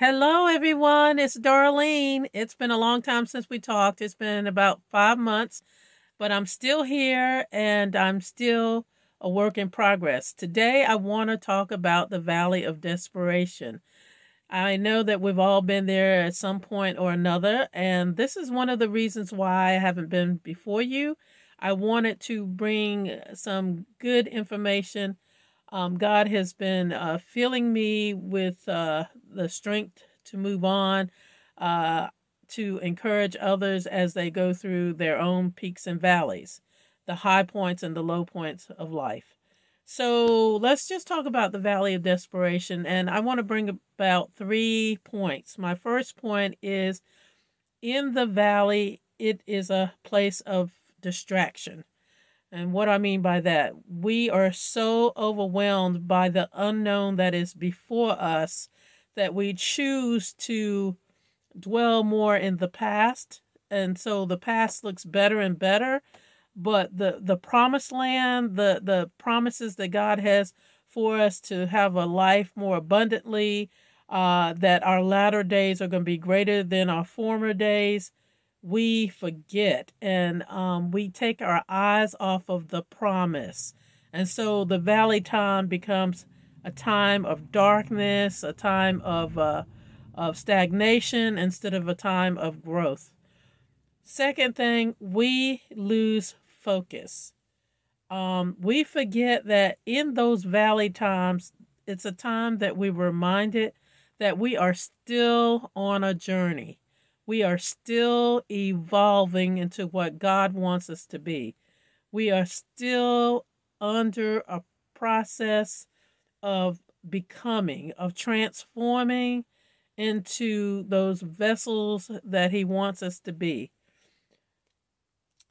Hello, everyone. It's Darlene. It's been a long time since we talked. It's been about 5 months, but I'm still here and I'm still a work in progress. Today, I want to talk about the Valley of Desperation. I know that we've all been there at some point or another, and this is one of the reasons why I haven't been before you. I wanted to bring some good information. God has been filling me with the strength to move on, uh, to encourage others as they go through their own peaks and valleys, the high points and the low points of life. So let's just talk about the Valley of Desperation. And I want to bring about 3 points. My first point is in the valley, it is a place of distraction. And what I mean by that, we are so overwhelmed by the unknown that is before us that we choose to dwell more in the past. And so the past looks better and better. But the promised land, the promises that God has for us to have a life more abundantly, that our latter days are going to be greater than our former days, we forget and we take our eyes off of the promise. And so the valley time becomes a time of darkness, a time of stagnation instead of a time of growth. Second thing, we lose focus. We forget that in those valley times, it's a time that we're reminded that we are still on a journey. We are still evolving into what God wants us to be. We are still under a process of becoming, of transforming into those vessels that He wants us to be.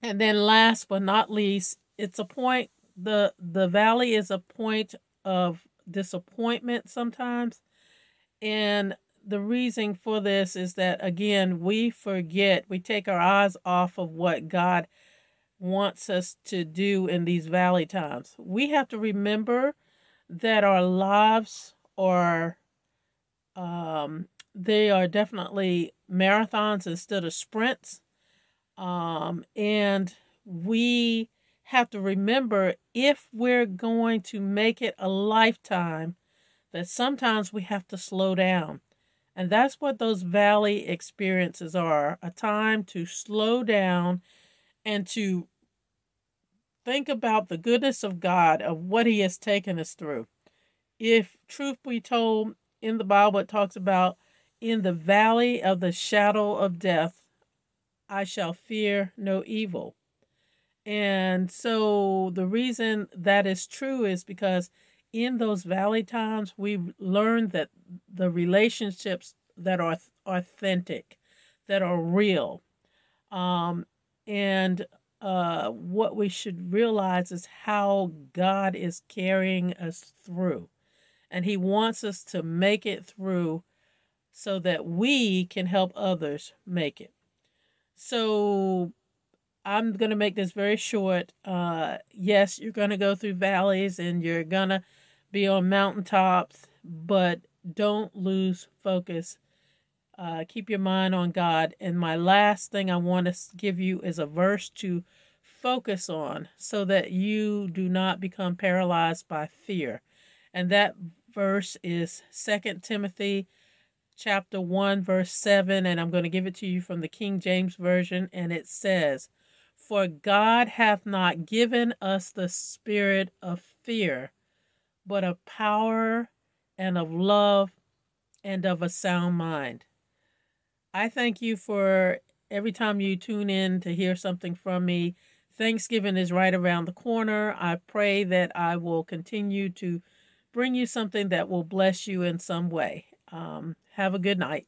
And then last but not least, it's a point, the valley is a point of disappointment sometimes. And the reason for this is that, again, we forget, we take our eyes off of what God wants us to do in these valley times. We have to remember that our lives are, they are definitely marathons instead of sprints. And we have to remember, if we're going to make it a lifetime, that sometimes we have to slow down. And that's what those valley experiences are, a time to slow down and to think about the goodness of God, of what He has taken us through. If truth be told, in the Bible, it talks about in the valley of the shadow of death, I shall fear no evil. And so the reason that is true is because in those valley times, we've learned that the relationships that are authentic, that are real, and what we should realize is how God is carrying us through. And He wants us to make it through so that we can help others make it. So I'm going to make this very short. Yes, you're going to go through valleys and you're going to be on mountaintops, but don't lose focus. Keep your mind on God. And my last thing I want to give you is a verse to focus on so that you do not become paralyzed by fear. And that verse is 2 Timothy chapter 1, verse 7, and I'm going to give it to you from the King James Version, and it says, "For God hath not given us the spirit of fear, but of power and of love and of a sound mind." I thank you for every time you tune in to hear something from me. Thanksgiving is right around the corner. I pray that I will continue to bring you something that will bless you in some way. Have a good night.